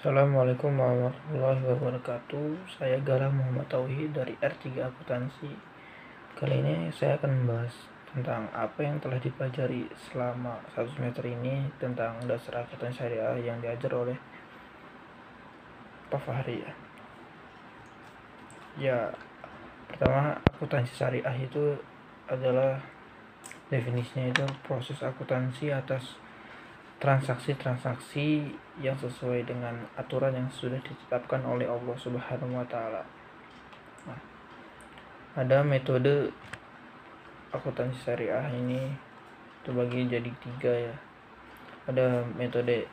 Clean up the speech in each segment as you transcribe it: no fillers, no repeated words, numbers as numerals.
Assalamualaikum warahmatullahi wabarakatuh. Saya Galang Muhammad Tauhid dari R3 Akuntansi. Kali ini saya akan membahas tentang apa yang telah dipelajari selama 1 semester ini tentang dasar akuntansi syariah yang diajar oleh Pak Fahri. Ya, pertama, akuntansi syariah itu adalah definisinya itu proses akuntansi atas transaksi-transaksi yang sesuai dengan aturan yang sudah ditetapkan oleh Allah Subhanahu wa taala. Nah, ada metode akuntansi syariah ini terbagi jadi 3 ya. Ada metode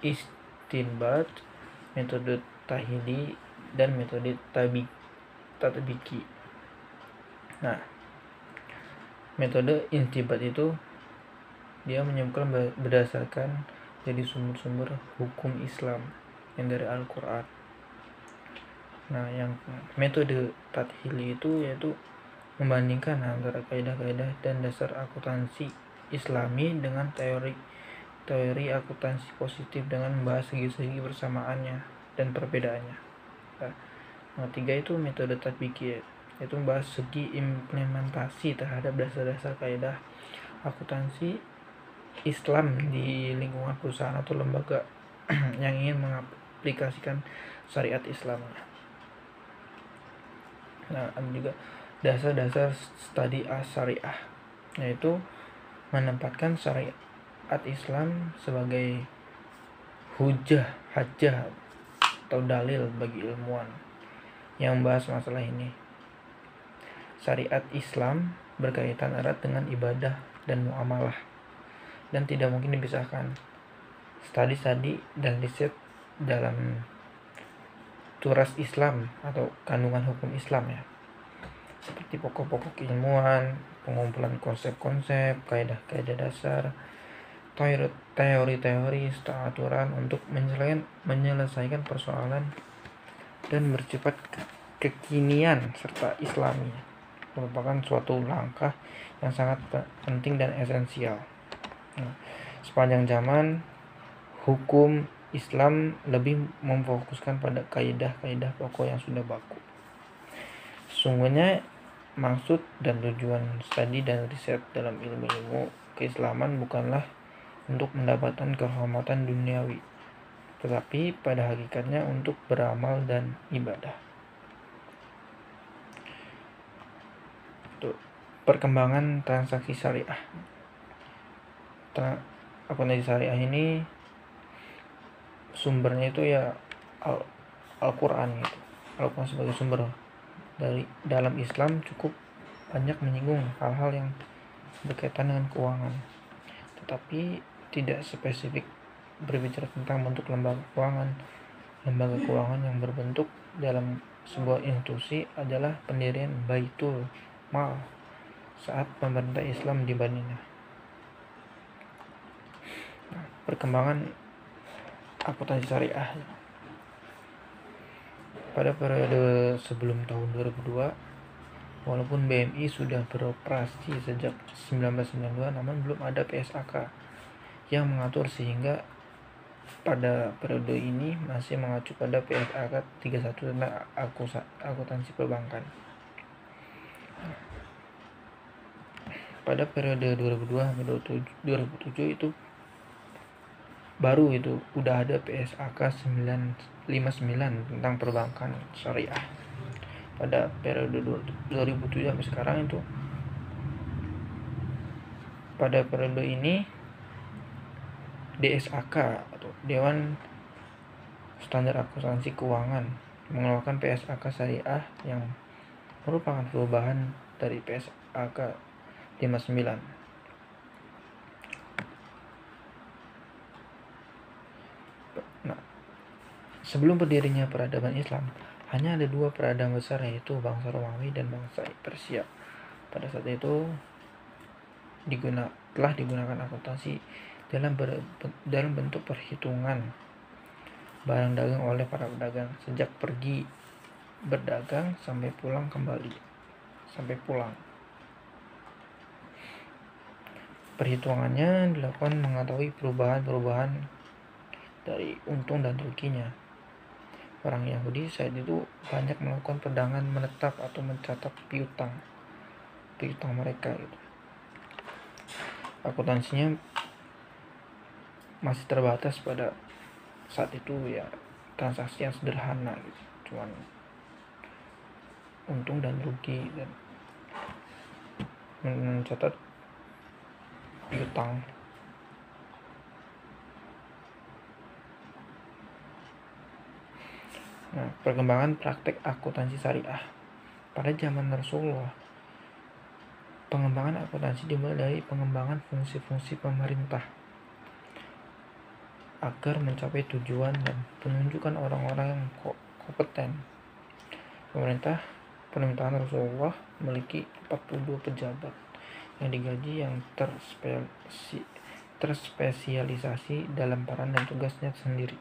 istinbat, metode tahili, dan metode tatbiki. Nah, metode istinbat itu dia menyimpulkan berdasarkan dari sumber-sumber hukum Islam yang dari Al-Quran. Nah, yang metode tathili itu yaitu membandingkan antara kaidah-kaidah dan dasar akuntansi Islami dengan teori akuntansi positif dengan membahas segi-segi persamaannya dan perbedaannya. Nah, 3 itu metode tatbiki, yaitu membahas segi implementasi terhadap dasar-dasar kaidah akuntansi Islam di lingkungan perusahaan atau lembaga yang ingin mengaplikasikan syariat Islamnya. Nah, ada juga dasar-dasar studi syariah, yaitu menempatkan syariat Islam sebagai hujah atau dalil bagi ilmuwan yang membahas masalah ini. Syariat Islam berkaitan erat dengan ibadah dan muamalah dan tidak mungkin dipisahkan. Studi dan riset dalam turas Islam atau kandungan hukum Islam ya, seperti pokok-pokok ilmuwan, pengumpulan konsep-konsep, kaidah-kaidah dasar, teori-teori serta aturan untuk menyelesaikan persoalan dan bersifat kekinian serta Islami merupakan suatu langkah yang sangat penting dan esensial. Nah, sepanjang zaman, hukum Islam lebih memfokuskan pada kaidah-kaidah pokok yang sudah baku. Sesungguhnya maksud dan tujuan studi dan riset dalam ilmu-ilmu keislaman bukanlah untuk mendapatkan kehormatan duniawi, tetapi pada hakikatnya untuk beramal dan ibadah. Perkembangan transaksi syariah. Akuntansi syariah ini sumbernya itu ya Al-Quran gitu. Al-Quran sebagai sumber dari dalam Islam cukup banyak menyinggung hal-hal yang berkaitan dengan keuangan, tetapi tidak spesifik berbicara tentang bentuk lembaga keuangan. Lembaga keuangan yang berbentuk dalam sebuah institusi adalah pendirian Baitul Mal saat pemerintah Islam di Madinah. Perkembangan akuntansi syariah pada periode sebelum tahun 2002, walaupun BMI sudah beroperasi sejak 1992, namun belum ada PSAK yang mengatur, sehingga pada periode ini masih mengacu pada PSAK 31 tentang akuntansi perbankan. Pada periode 2002-2007 itu baru itu udah ada PSAK 959 tentang perbankan syariah. Pada periode 2007 sampai sekarang itu, pada periode ini DSAK atau Dewan Standar Akuntansi Keuangan mengeluarkan PSAK syariah yang merupakan perubahan dari PSAK 59. Nah, sebelum berdirinya peradaban Islam, hanya ada 2 peradaban besar, yaitu bangsa Romawi dan bangsa Persia. Pada saat itu telah digunakan akuntansi dalam bentuk perhitungan barang dagang oleh para pedagang sejak pergi berdagang sampai pulang. Perhitungannya dilakukan mengetahui perubahan dari untung dan ruginya, orang Yahudi saat itu banyak melakukan perdagangan menetap atau mencatat piutang mereka gitu. Akuntansinya masih terbatas pada saat itu ya, transaksi yang sederhana gitu, cuman untung dan rugi dan mencatat piutang. Nah, perkembangan praktek akuntansi syariah pada zaman Rasulullah. Pengembangan akuntansi dimulai dari pengembangan fungsi-fungsi pemerintah agar mencapai tujuan dan penunjukan orang-orang yang kompeten. Pemerintahan Rasulullah memiliki 42 pejabat yang digaji yang terspesialisasi dalam peran dan tugasnya sendiri.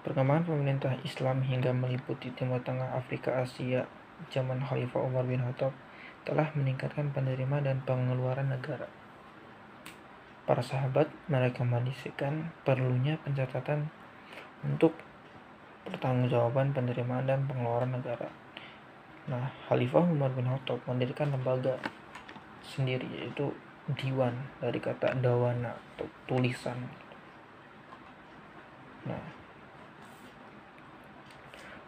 Perkembangan pemerintah Islam hingga meliputi Timur Tengah, Afrika, Asia zaman Khalifah Umar bin Khattab telah meningkatkan penerimaan dan pengeluaran negara. Para sahabat mereka mendiskusikan perlunya pencatatan untuk pertanggungjawaban penerimaan dan pengeluaran negara. Nah, Khalifah Umar bin Khattab mendirikan lembaga sendiri, yaitu diwan, dari kata dawana atau tulisan. Nah,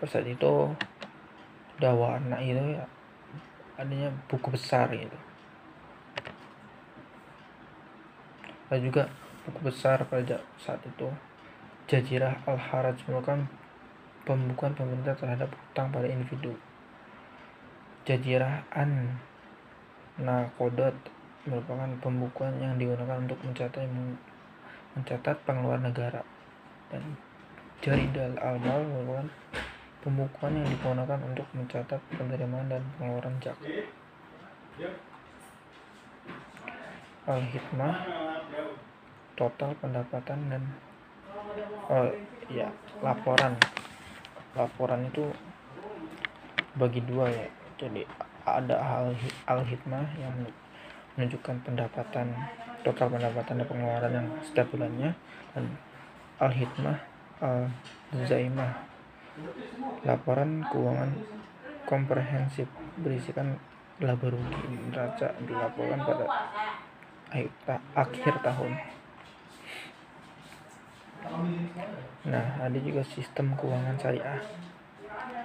pada saat itu dawana itu ya adanya buku besar gitu. Dan juga buku besar pada saat itu Jazirah Al-Haraj merupakan pembukuan pemerintah terhadap hutang pada individu. Jazirah An-Naqodat merupakan pembukuan yang digunakan untuk mencatat pengeluaran negara, dan Jaridal Al-Mal merupakan pembukuan yang digunakan untuk mencatat penerimaan dan pengeluaran zakat. Al-Hikmah, total pendapatan dan laporan itu bagi dua ya. Jadi ada Al-Hikmah yang menunjukkan total pendapatan dan pengeluaran yang setiap bulannya, dan Al-Hikmah Al-Zaimah, laporan keuangan komprehensif berisikan laba rugi neraca dilaporkan pada akhir tahun. Nah, ada juga sistem keuangan syariah.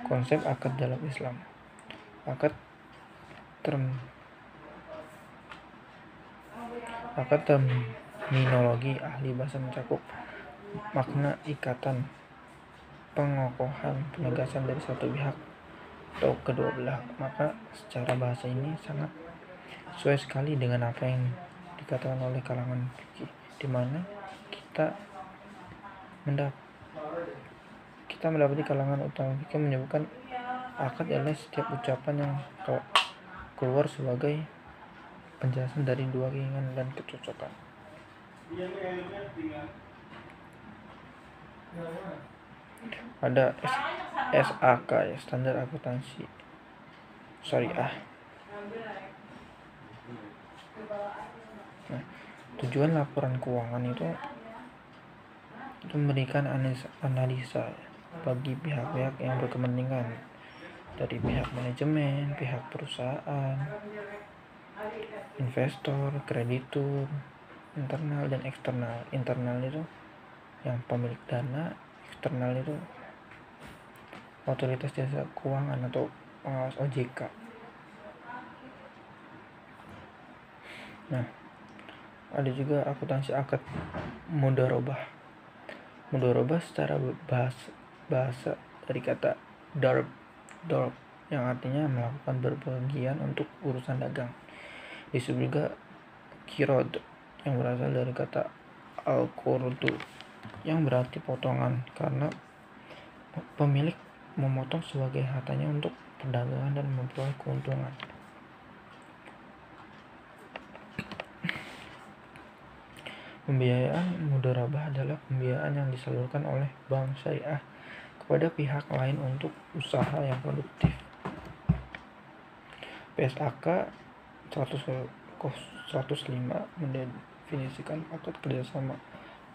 Konsep akad dalam Islam. Akad terminologi ahli bahasa mencakup makna ikatan, pengokohan, penegasan dari satu pihak atau kedua belah. Maka secara bahasa ini sangat sesuai sekali dengan apa yang dikatakan oleh kalangan fikih, di mana kita mendapati kalangan utama fikih menyebutkan akad adalah setiap ucapan yang keluar sebagai penjelasan dari dua keinginan dan kecocokan. Ada SAK ya, standar akuntansi syariah. Nah, tujuan laporan keuangan itu memberikan analisa bagi pihak-pihak yang berkepentingan, dari pihak manajemen, pihak perusahaan, investor, kreditur, internal dan eksternal. Internal itu yang pemilik dana, eksternal itu otoritas jasa keuangan atau pengawas OJK. Nah, ada juga akuntansi akad mudharabah. Mudharabah secara bahasa dari kata darb yang artinya melakukan berpergian untuk urusan dagang. Disebut juga kirad yang berasal dari kata al-qurdu yang berarti potongan, karena pemilik memotong sebagai hartanya untuk perdagangan dan memperoleh keuntungan. Pembiayaan mudharabah adalah pembiayaan yang disalurkan oleh bank syariah kepada pihak lain untuk usaha yang produktif. PSAK 105 mendefinisikan akad kerjasama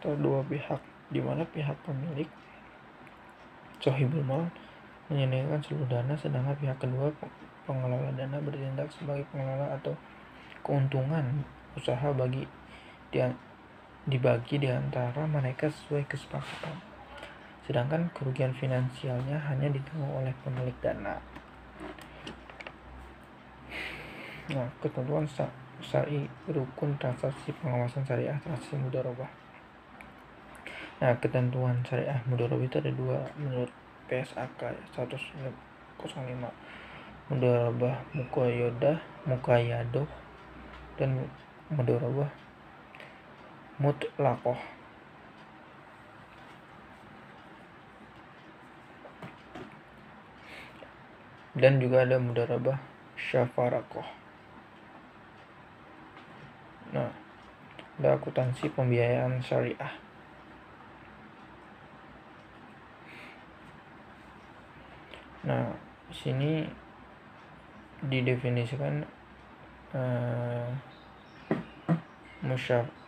antara dua pihak di mana pihak pemilik sohibul mal menyediakan seluruh dana, sedangkan pihak kedua pengelola dana bertindak sebagai pengelola atau keuntungan usaha dibagi di antara mereka sesuai kesepakatan. Sedangkan kerugian finansialnya hanya ditanggung oleh pemilik dana. Nah, ketentuan syar'i rukun transaksi pengawasan syariah transaksi mudharabah. Nah, ketentuan syariah mudharabah itu ada dua menurut PSAK 105. Mudharabah muqayyadah dan mudharabah mutlaqah. Dan juga ada mudharabah syafarakah. Nah, ada akuntansi pembiayaan syariah. Nah, di sini didefinisikan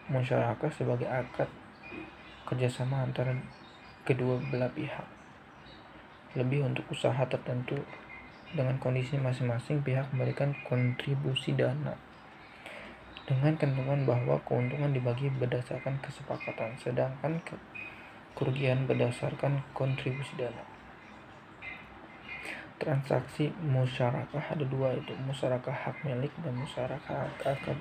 musyarakah sebagai akad kerjasama antara kedua belah pihak, lebih untuk usaha tertentu dengan kondisi masing-masing pihak memberikan kontribusi dana dengan ketentuan bahwa keuntungan dibagi berdasarkan kesepakatan, sedangkan kerugian berdasarkan kontribusi dana. Transaksi musyarakah ada dua, itu musyarakah hak milik dan musyarakah akad.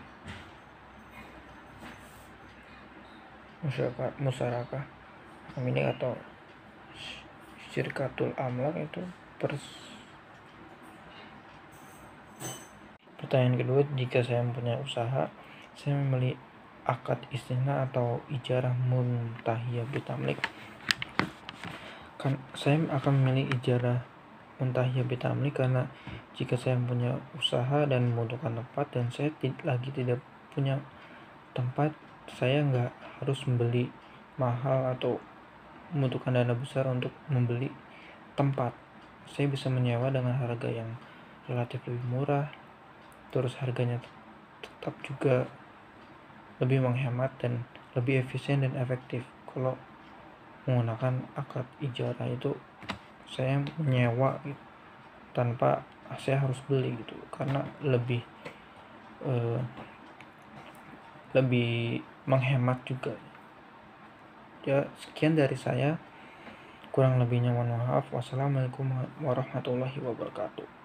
Musyarakah hak milik atau syirkatul amlak itu Pertanyaan kedua, jika saya mempunyai usaha, saya memilih akad istisna atau ijarah muntahiyah bitamlik, kan saya akan memilih ijarah muntahiyah bitamlik karena jika saya mempunyai usaha dan membutuhkan tempat dan saya tidak punya tempat, saya nggak harus membeli mahal atau membutuhkan dana besar untuk membeli tempat. Saya bisa menyewa dengan harga yang relatif lebih murah, terus harganya tetap juga lebih menghemat dan lebih efisien dan efektif. Kalau menggunakan akad ijarah itu saya menyewa gitu, tanpa saya harus beli gitu, karena lebih menghemat juga. Ya, sekian dari saya, kurang lebihnya mohon maaf. Wassalamualaikum warahmatullahi wabarakatuh.